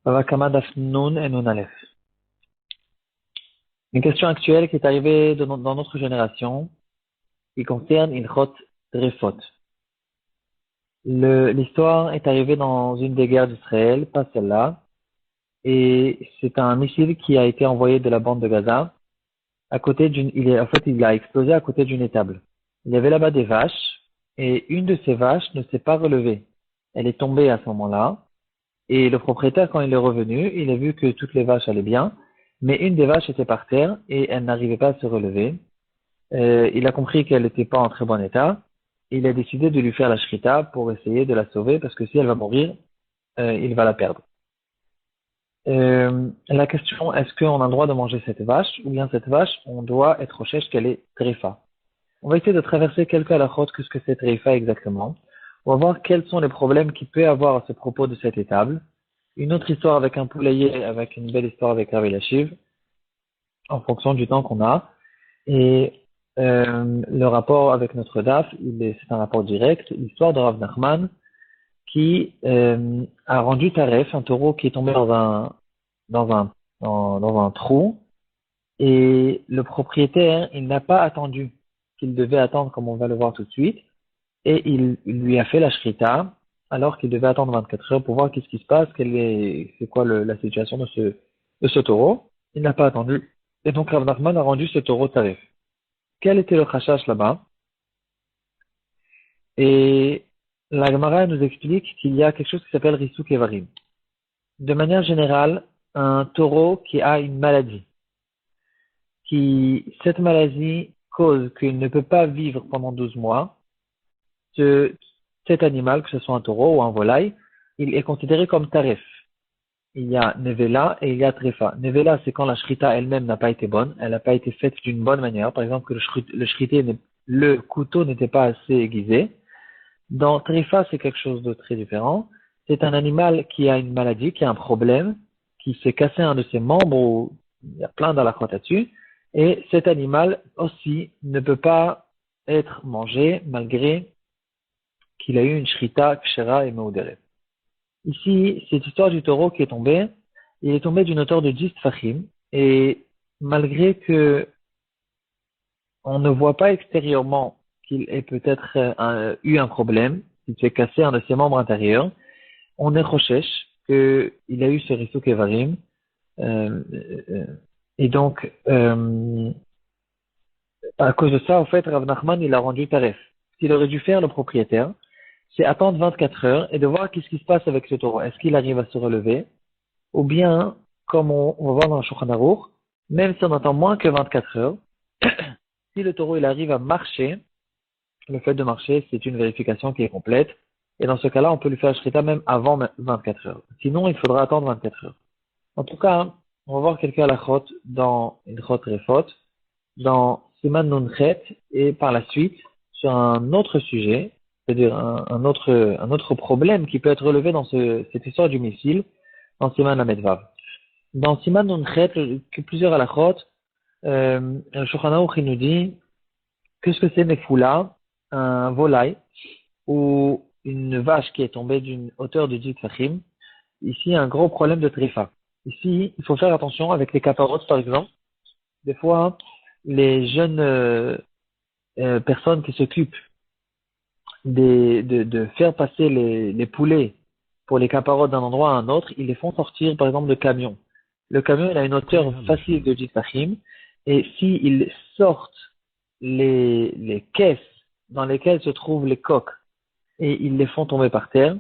Bava Daf Nun et Nun Aleph. Une question actuelle qui est arrivée dans notre génération, qui concerne Ilchot Drefot. L'histoire est arrivée dans une des guerres d'Israël, pas celle-là, et c'est un missile qui a été envoyé de la bande de Gaza à côté il a explosé à côté d'une étable. Il y avait là-bas des vaches, et une de ces vaches ne s'est pas relevée. Elle est tombée à ce moment-là, et le propriétaire, quand il est revenu, il a vu que toutes les vaches allaient bien, mais une des vaches était par terre et elle n'arrivait pas à se relever. Il a compris qu'elle n'était pas en très bon état. Il a décidé de lui faire la shrita pour essayer de la sauver parce que si elle va mourir, il va la perdre. La question, est-ce qu'on a le droit de manger cette vache ou bien cette vache, on doit être au chèche qu'elle est tréfa. On va essayer de traverser quelques halakhot, qu'est-ce que c'est tréfa exactement. On va voir quels sont les problèmes qu'il peut y avoir à ce propos de cette étable. Une autre histoire avec un poulailler, avec une belle histoire avec Rav Elachiv, en fonction du temps qu'on a. Et le rapport avec notre DAF, c'est un rapport direct. L'histoire de Rav Nachman qui a rendu taref un taureau qui est tombé dans un trou. Et le propriétaire, il n'a pas attendu qu'il devait attendre, comme on va le voir tout de suite. Et il lui a fait la shrita, alors qu'il devait attendre 24 heures pour voir qu'est-ce qui se passe, c'est quoi la situation de ce taureau. Il n'a pas attendu. Et donc Rav Nachman a rendu ce taureau tarif. Quel était le chashash là-bas? Et la Gemara nous explique qu'il y a quelque chose qui s'appelle Risuk Evarim. De manière générale, un taureau qui a une maladie, cette maladie cause qu'il ne peut pas vivre pendant 12 mois, cet animal, que ce soit un taureau ou un volaille, il est considéré comme tarif. Il y a nevela et il y a trefa. Nevela, c'est quand la shrita elle-même n'a pas été bonne, elle n'a pas été faite d'une bonne manière. Par exemple, que le couteau n'était pas assez aiguisé. Dans trefa, c'est quelque chose de très différent. C'est un animal qui a une maladie, qui a un problème, qui s'est cassé un de ses membres, ou il y a plein d'halakhot là-dessus. Et cet animal aussi ne peut pas être mangé malgré qu'il a eu une shrita, kshera et meuderet. Ici, cette histoire du taureau qui est tombé, il est tombé d'une hauteur de 10 tfachim, et malgré que on ne voit pas extérieurement qu'il ait peut-être eu un problème, qu'il s'est cassé un de ses membres intérieurs, on est rochesh qu'il a eu ce risuk evarim, et donc à cause de ça, en fait, Rav Nachman il a rendu taref. Ce qu'il aurait dû faire le propriétaire, c'est attendre 24 heures et de voir qu'est-ce qui se passe avec ce taureau. Est-ce qu'il arrive à se relever? Ou bien, comme on va voir dans le Shulchan Aruch, même si on attend moins que 24 heures, si le taureau il arrive à marcher, le fait de marcher, c'est une vérification qui est complète. Et dans ce cas-là, on peut lui faire shrita même avant 24 heures. Sinon, il faudra attendre 24 heures. En tout cas, on va voir quelques halachot dans Ilchot Refot, dans Siman Nunchet, et par la suite, sur un autre sujet, c'est-à-dire un autre problème qui peut être relevé dans cette histoire du missile, dans Siman Lamedvav. Dans Siman Nunchet, plusieurs halachot, le Shulchan Aruch il nous dit, qu'est-ce que c'est Nefula, un volaille, ou une vache qui est tombée d'une hauteur de 10 tfachim. Ici, il y a un gros problème de trifa. Ici, il faut faire attention avec les caparotes, par exemple. Des fois, les jeunes personnes qui s'occupent de faire passer les poulets pour les caparotes d'un endroit à un autre, ils les font sortir, par exemple, de camion. Le camion, il a une hauteur facile de 10 tfachim, et s'ils sortent les caisses dans lesquelles se trouvent les coques et ils les font tomber par terre,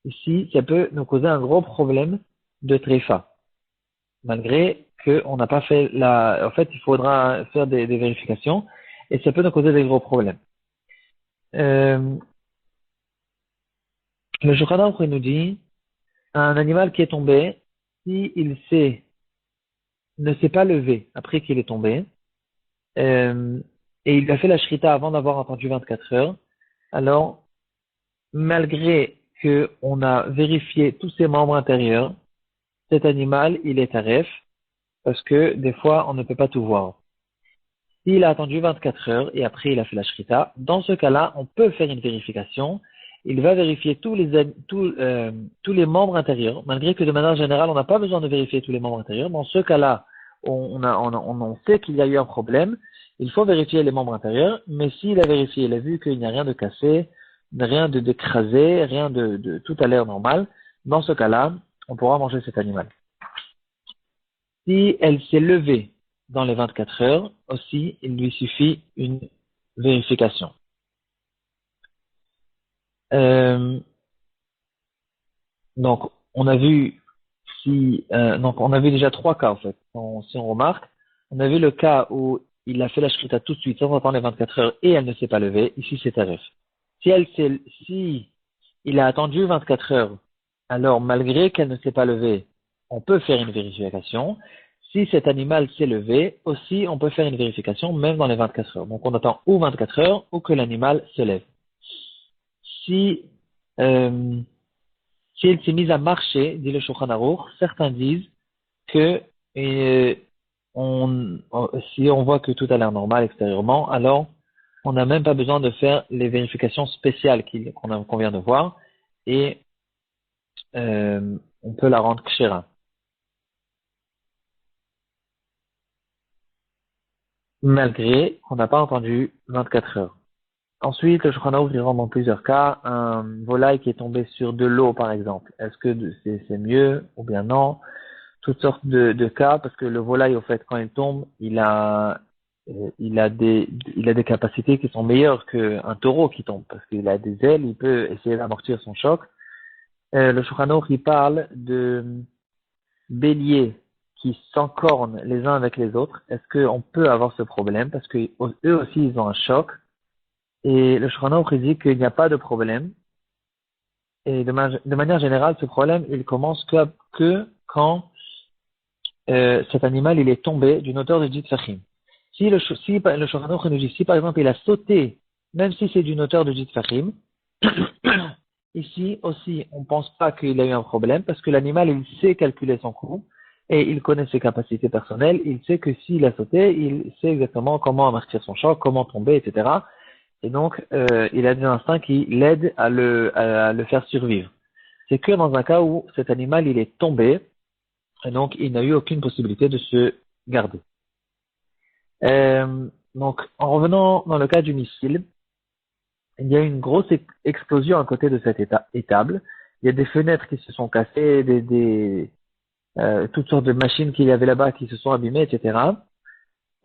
ici, ça peut nous causer un gros problème de tréfa. Malgré qu'on n'a pas fait en fait, il faudra faire des vérifications et ça peut nous causer des gros problèmes. Le Shulchan Aruch nous dit, un animal qui est tombé, si il ne s'est pas levé après qu'il est tombé, et il a fait la shrita avant d'avoir attendu 24 heures, alors, malgré qu'on a vérifié tous ses membres intérieurs, cet animal, il est taref, parce que des fois, on ne peut pas tout voir. S'il a attendu 24 heures et après il a fait la shrita, dans ce cas-là, on peut faire une vérification il va vérifier tous les membres intérieurs, malgré que de manière générale, on n'a pas besoin de vérifier tous les membres intérieurs. Dans ce cas-là, on sait qu'il y a eu un problème, il faut vérifier les membres intérieurs, mais s'il a vérifié, il a vu qu'il n'y a rien de cassé, rien d'écrasé, rien de tout a l'air normal, dans ce cas-là, on pourra manger cet animal. Si elle s'est levée dans les 24 heures, aussi, il lui suffit une vérification. Donc, on a vu donc on a vu déjà trois cas en fait. Si on remarque, on a vu le cas où il a fait la shrita tout de suite sans attendre les 24 heures et elle ne s'est pas levée. Ici, c'est tarif. Si il a attendu 24 heures, alors malgré qu'elle ne s'est pas levée, on peut faire une vérification. Si cet animal s'est levé, aussi, on peut faire une vérification même dans les 24 heures. Donc, on attend ou 24 heures ou que l'animal se lève. Si elle s'est mise à marcher, dit le Shulchan Aruch, certains disent que si on voit que tout a l'air normal extérieurement, alors on n'a même pas besoin de faire les vérifications spéciales qu'on vient de voir et on peut la rendre kshera. Malgré qu'on n'a pas entendu 24 heures. Ensuite, le Shulchan Aruch rend dans plusieurs cas un volaille qui est tombé sur de l'eau, par exemple. Est-ce que c'est mieux ou bien non? Toutes sortes de cas, parce que le volaille, au fait, quand il tombe, il a des capacités qui sont meilleures qu'un taureau qui tombe, parce qu'il a des ailes, il peut essayer d'amortir son choc. Le Shulchan Aruch, il parle de béliers qui s'encornent les uns avec les autres. Est-ce qu'on peut avoir ce problème? Parce que eux aussi, ils ont un choc. Et le Shulchan Aruch dit qu'il n'y a pas de problème. Et de manière générale, ce problème, il commence que quand cet animal, il est tombé d'une hauteur de 10 tfachim. Si le Shulchan Aruch nous dit, si par exemple il a sauté, même si c'est d'une hauteur de 10 tfachim, ici aussi, on ne pense pas qu'il a eu un problème, parce que l'animal, il sait calculer son coût, et il connaît ses capacités personnelles, il sait que s'il a sauté, il sait exactement comment amortir son choc, comment tomber, etc. Et donc, il a des instincts qui l'aident à le faire survivre. C'est que dans un cas où cet animal, il est tombé, et donc il n'a eu aucune possibilité de se garder. Donc, en revenant dans le cas du missile, il y a eu une grosse explosion à côté de cette étable. Il y a des fenêtres qui se sont cassées, toutes sortes de machines qu'il y avait là-bas qui se sont abîmées, etc.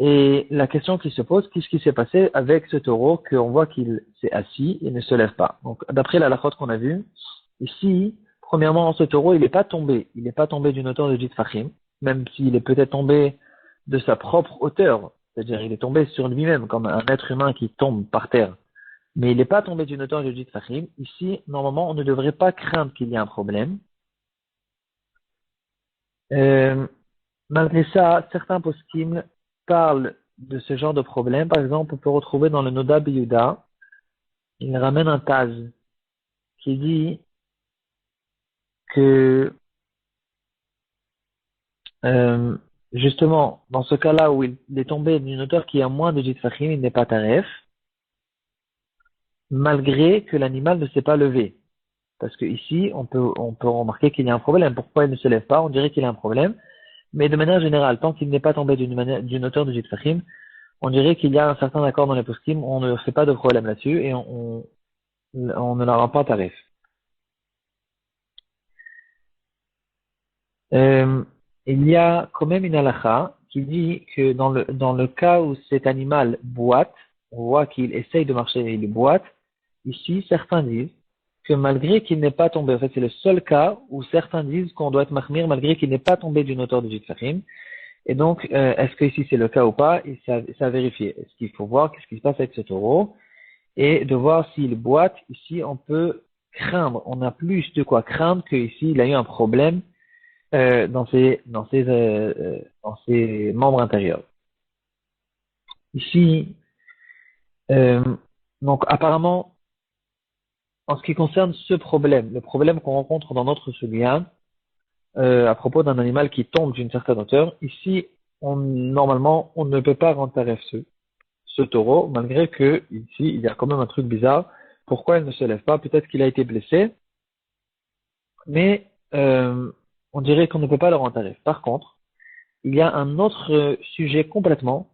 Et la question qui se pose, qu'est-ce qui s'est passé avec ce taureau qu'on voit qu'il s'est assis et ne se lève pas? Donc, d'après la lachote qu'on a vue, ici, premièrement, ce taureau, il n'est pas tombé. Il n'est pas tombé d'une hauteur de 10 tfachim, même s'il est peut-être tombé de sa propre hauteur. C'est-à-dire, il est tombé sur lui-même, comme un être humain qui tombe par terre. Mais il n'est pas tombé d'une hauteur de 10 tfachim. Ici, normalement, on ne devrait pas craindre qu'il y ait un problème. Malgré ça, certains poskim parlent de ce genre de problème. Par exemple, on peut retrouver dans le Noda Biyuda, il ramène un Taz qui dit que justement, dans ce cas-là où il est tombé d'une hauteur qui est à moins de 10 tfachim, il n'est pas taref, malgré que l'animal ne s'est pas levé. Parce que ici, on peut remarquer qu'il y a un problème. Pourquoi il ne se lève pas? On dirait qu'il y a un problème. Mais de manière générale, tant qu'il n'est pas tombé d'une hauteur de 10 tfachim, on dirait qu'il y a un certain accord dans les poskim, on ne fait pas de problème là-dessus et on ne la rend pas tarif. Il y a quand même une halakha qui dit que dans le cas où cet animal boite, on voit qu'il essaye de marcher et il boite, ici certains disent que malgré qu'il n'est pas tombé, en fait c'est le seul cas où certains disent qu'on doit être mahmir malgré qu'il n'est pas tombé d'une hauteur de 10 tfachim. Et donc, est-ce que ici c'est le cas ou pas? Et ça à vérifier. Est-ce qu'il faut voir qu'est-ce qui se passe avec ce taureau et de voir s'il boite. Ici, on peut craindre. On a plus de quoi craindre qu'ici il a eu un problème dans ses membres intérieurs. Ici, donc apparemment, en ce qui concerne ce problème, le problème qu'on rencontre dans notre sugia, à propos d'un animal qui tombe d'une certaine hauteur, ici, normalement, on ne peut pas rendre tarif ce taureau, malgré que ici, il y a quand même un truc bizarre, pourquoi elle ne se lève pas? Peut-être qu'il a été blessé, mais on dirait qu'on ne peut pas le rendre tarif. Par contre, il y a un autre sujet complètement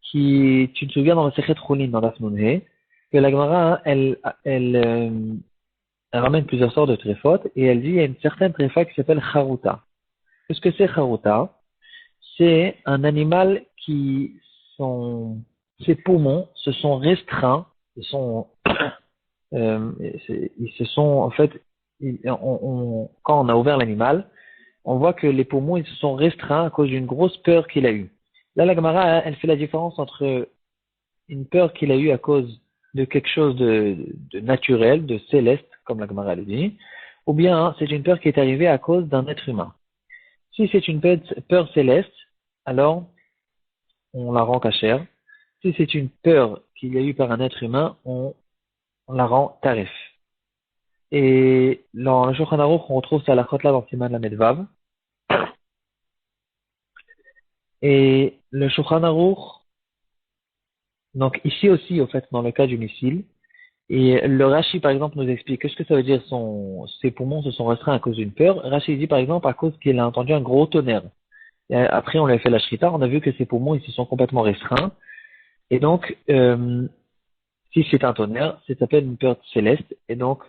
qui, tu te souviens dans le Sechet Choulin, dans la Fnunhe, que la Gemara, elle ramène plusieurs sortes de tréfotes et elle dit il y a une certaine tréfa qui s'appelle Charuta. Qu'est-ce que c'est Charuta? C'est un animal qui ses poumons se sont restreints, ils sont, ils se sont, en fait, quand on a ouvert l'animal, on voit que les poumons, ils se sont restreints à cause d'une grosse peur qu'il a eue. Là, la Gemara, elle fait la différence entre une peur qu'il a eue à cause de quelque chose de naturel, de céleste, comme la Gemara le dit, ou bien c'est une peur qui est arrivée à cause d'un être humain. Si c'est une peur céleste, alors on la rend cachère. Si c'est une peur qu'il y a eu par un être humain, on la rend tarif. Et dans le Shulchan Aruch, on retrouve ça à la Chotla dans Siman Lamed Vav. Et le Shulchan Aruch, donc ici aussi, au fait, dans le cas du missile, et le Rashi, par exemple, nous explique qu'est-ce que ça veut dire ses poumons se sont restreints à cause d'une peur. Rashi dit, par exemple, à cause qu'il a entendu un gros tonnerre. Et après, on lui a fait la shrita, on a vu que ses poumons, ils se sont complètement restreints. Et donc, si c'est un tonnerre, ça s'appelle une peur céleste. Et donc,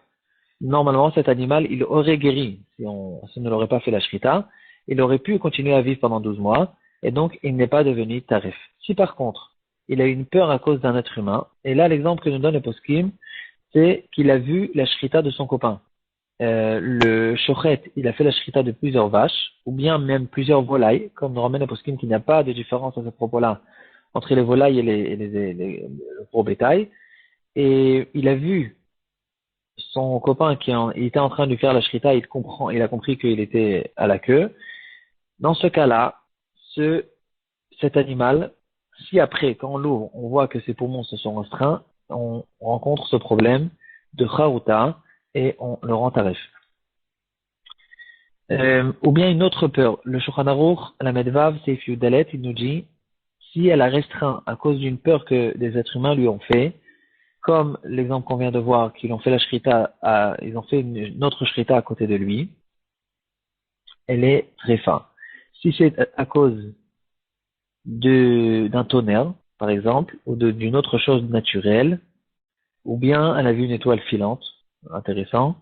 normalement, cet animal, il aurait guéri si on ne l'aurait pas fait la shrita. Il aurait pu continuer à vivre pendant 12 mois. Et donc, il n'est pas devenu tarif. Si par contre, il a eu une peur à cause d'un être humain, et là, l'exemple que nous donne le poskim, c'est qu'il a vu la shrita de son copain. Le shochet, il a fait la shrita de plusieurs vaches, ou bien même plusieurs volailles, comme nous ramène le poskim qu'il n'y a pas de différence à ce propos-là entre les volailles et le gros bétail. Et il a vu son copain il était en train de lui faire la shrita, il a compris qu'il était à la queue. Dans ce cas-là, cet animal, si après, quand on l'ouvre, on voit que ses poumons se sont restreints, on rencontre ce problème de charuta et on le rend tarif. Ou bien une autre peur. Le Shulchan Aruch, la Medvav, Seif Yudalet, il nous dit, si elle a restreint à cause d'une peur que des êtres humains lui ont fait, comme l'exemple qu'on vient de voir, qu'ils ont fait la shrita, ils ont fait une autre shrita à côté de lui, elle est tréfa. Si c'est à cause d'un tonnerre, par exemple, ou d'une autre chose naturelle, ou bien elle a vu une étoile filante, intéressant,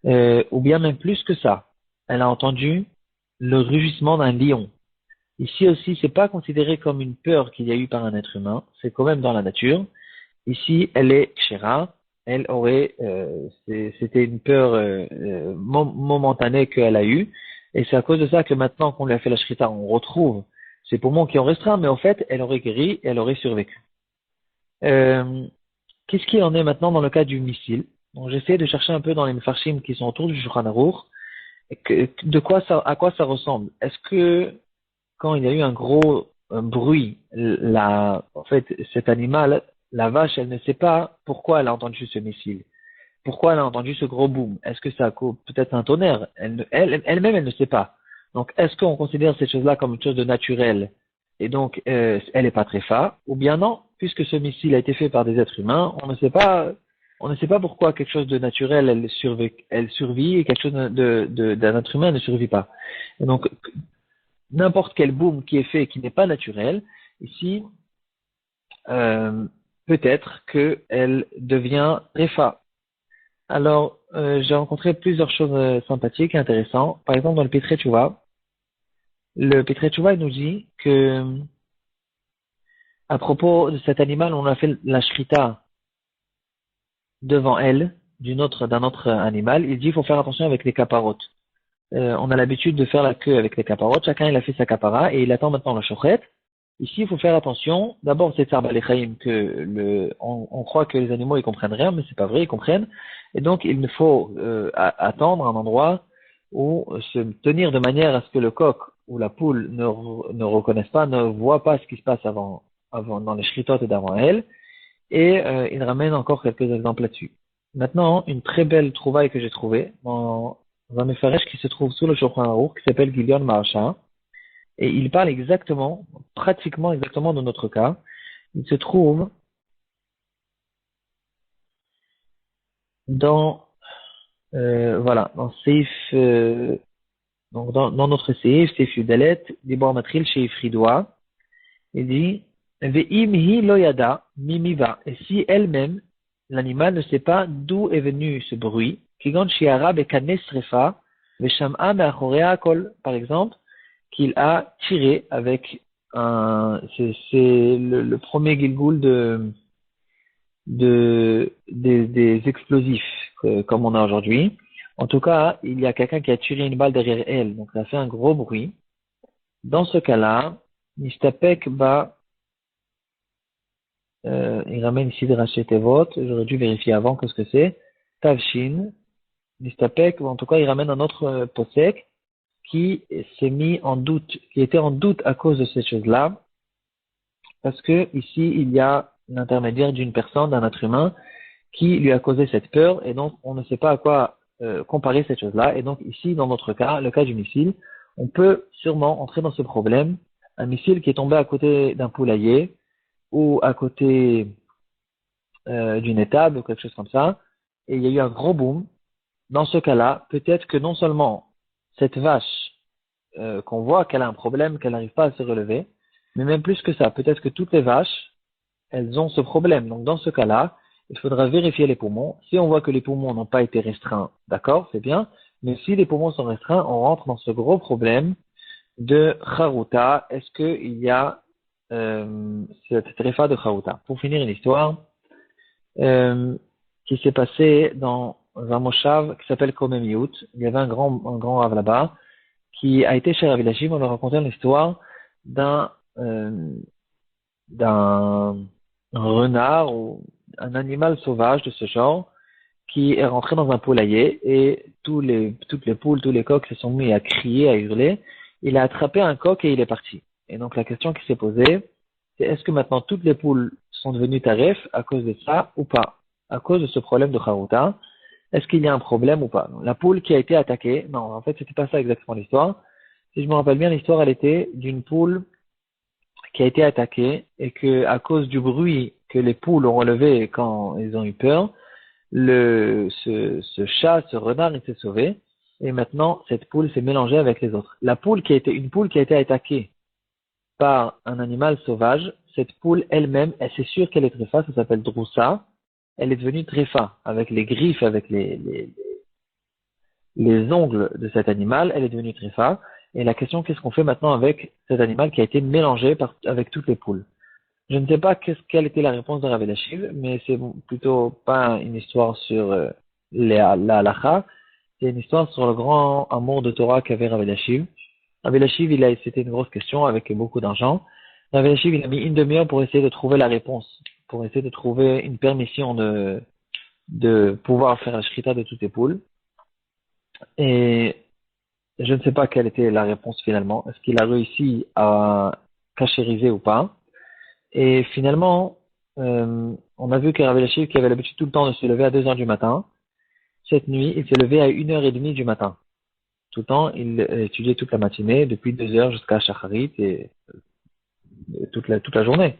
ou bien même plus que ça, elle a entendu le rugissement d'un lion. Ici aussi, c'est pas considéré comme une peur qu'il y a eu par un être humain, c'est quand même dans la nature. Ici, elle est kshera, elle aurait, c'était une peur momentanée qu'elle a eue, et c'est à cause de ça que maintenant qu'on lui a fait la shrita, on retrouve ses poumons qui ont restreint, mais en fait, elle aurait guéri et elle aurait survécu. Qu'est-ce qu'il en est maintenant dans le cas du missile? Donc j'essaie de chercher un peu dans les mefarshim qui sont autour du Shulchan Aruch, à quoi ça ressemble. Est-ce que quand il y a eu un gros bruit, en fait, cet animal, la vache, elle ne sait pas pourquoi elle a entendu ce missile. Pourquoi elle a entendu ce gros boom? Est-ce que ça peut-être un tonnerre? Elle-même, elle ne sait pas. Donc, est-ce qu'on considère cette chose-là comme une chose de naturel et donc elle n'est pas très phare? Ou bien non, puisque ce missile a été fait par des êtres humains, on ne sait pas pourquoi quelque chose de naturel elle survit et quelque chose d'un être humain ne survit pas. Et donc, n'importe quel boom qui est fait et qui n'est pas naturel, ici, peut-être qu'elle devient réfa. Alors, j'ai rencontré plusieurs choses sympathiques et intéressantes. Par exemple, dans le Pitrei Teshuvah, le Pitrei Teshuvah nous dit que, à propos de cet animal, on a fait la shrita devant elle, d'un autre animal. Il dit qu'il faut faire attention avec les caparotes. On a l'habitude de faire la queue avec les caparotes. Chacun, il a fait sa capara et il attend maintenant le shochet. Ici, il faut faire attention. D'abord, c'est Tsar Balechaim on croit que les animaux, ils comprennent rien, mais c'est pas vrai, ils comprennent. Et donc, il faut attendre un endroit où se tenir de manière à ce que le coq ou la poule ne reconnaissent pas, ne voient pas ce qui se passe avant dans les shritotes et d'avant elle. Et il ramène encore quelques exemples là-dessus. Maintenant, une très belle trouvaille que j'ai trouvée dans un mefarech qui se trouve sous le Shulchan Aruch, qui s'appelle Gideon Maharsha. Et il parle pratiquement exactement de notre cas. Il se trouve dans, voilà, dans Seif, donc dans notre Seif, Seif Yudalet, Dibor Matril chez Ifridois, il dit, Ve'im hi lo yada, mimiva. Et si elle-même, l'animal ne sait pas d'où est venu ce bruit, Kigon shiara bekane srefa, ve'sham'a me'achorea kol, par exemple, qu'il a tiré avec c'est le premier gilgoul des explosifs, comme on a aujourd'hui. En tout cas, il y a quelqu'un qui a tiré une balle derrière elle, donc ça fait un gros bruit. Dans ce cas-là, Nistapek ba, il ramène ici de Raché Tevot, j'aurais dû vérifier avant qu'est-ce que c'est. Tavshin, Nistapek, ou en tout cas, il ramène un autre posek qui s'est mis en doute, qui était en doute à cause de ces choses-là, parce que ici, il y a l'intermédiaire d'une personne, d'un être humain, qui lui a causé cette peur, et donc on ne sait pas à quoi comparer cette chose-là. Et donc ici, dans notre cas, le cas du missile, on peut sûrement entrer dans ce problème. Un missile qui est tombé à côté d'un poulailler ou à côté d'une étable ou quelque chose comme ça, et il y a eu un gros boom. Dans ce cas-là, peut-être que non seulement cette vache qu'on voit qu'elle a un problème, qu'elle n'arrive pas à se relever, mais même plus que ça, peut-être que toutes les vaches, elles ont ce problème. Donc dans ce cas-là, il faudra vérifier les poumons. Si on voit que les poumons n'ont pas été restreints, d'accord, c'est bien. Mais si les poumons sont restreints, on rentre dans ce gros problème de Charuta. Est-ce qu'il y a cette tréfa de Charuta? Pour finir une histoire qui s'est passée dans un moshav qui s'appelle Komemiout. Il y avait un grand rave là-bas qui a été chez Rav Elashim. On leur racontait l'histoire d'un un renard ou un animal sauvage de ce genre qui est rentré dans un poulailler et toutes les poules, tous les coqs se sont mis à crier, à hurler. Il a attrapé un coq et il est parti. Et donc la question qui s'est posée, c'est est-ce que maintenant toutes les poules sont devenues taref à cause de ça ou pas? À cause de ce problème de Haruta, est-ce qu'il y a un problème ou pas? La poule qui a été attaquée, non, en fait c'était pas ça exactement l'histoire. Si je me rappelle bien, l'histoire elle était d'une poule qui a été attaqué et que à cause du bruit que les poules ont relevé quand ils ont eu peur, ce chat, ce renard, il s'est sauvé et maintenant cette poule s'est mélangée avec les autres. Une poule qui a été attaquée par un animal sauvage, cette poule elle-même, elle c'est sûr qu'elle est tréfa, ça s'appelle droussa, elle est devenue tréfa avec les griffes, avec les ongles de cet animal, elle est devenue tréfa. Et la question, qu'est-ce qu'on fait maintenant avec cet animal qui a été mélangé avec toutes les poules? Je ne sais pas quelle était la réponse de Rav Elachim, mais c'est plutôt pas une histoire sur la halacha, c'est une histoire sur le grand amour de Torah qu'avait Rav Elachim. Rav Elachim, c'était une grosse question avec beaucoup d'argent. Rav Elachim, il a mis une demi-heure pour essayer de trouver la réponse, pour essayer de trouver une permission de pouvoir faire la shrita de toutes les poules. Et je ne sais pas quelle était la réponse finalement. Est-ce qu'il a réussi à cachériser ou pas? Et finalement, on a vu que Rav Elachim, qui avait l'habitude tout le temps de se lever à 2 heures du matin, cette nuit, il s'est levé à 1h30 du matin. Tout le temps, il étudiait toute la matinée, depuis 2 heures jusqu'à Shacharit et toute la journée.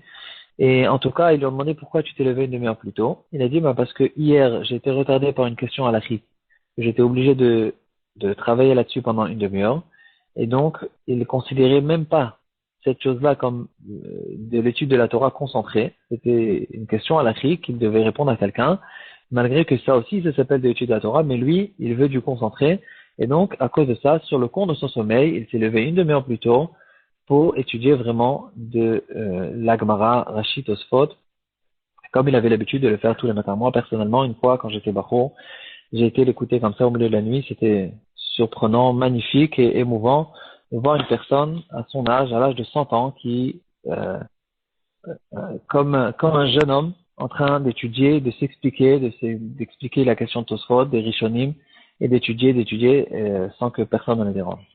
Et en tout cas, ils lui ont demandé pourquoi tu t'es levé une demi-heure plus tôt. Il a dit, bah, parce que hier, j'ai été retardé par une question à la FI. J'étais obligé de travailler là-dessus pendant une demi-heure. Et donc, il ne considérait même pas cette chose-là comme de l'étude de la Torah concentrée. C'était une question à la FI qu'il devait répondre à quelqu'un. Malgré que ça aussi, ça s'appelle de l'étude de la Torah, mais lui, il veut du concentré. Et donc, à cause de ça, sur le compte de son sommeil, il s'est levé une demi-heure plus tôt pour étudier vraiment de l'Agmara, Rashi, Tosfot, comme il avait l'habitude de le faire tous les matins. Moi, personnellement, une fois, quand j'étais bachor, j'ai été l'écouter comme ça au milieu de la nuit. C'était surprenant, magnifique et émouvant de voir une personne à son âge, à l'âge de 100 ans, qui, comme un jeune homme, en train d'étudier, de s'expliquer, d'expliquer la question de Tosfot, des Rishonim, et d'étudier, sans que personne ne le dérange.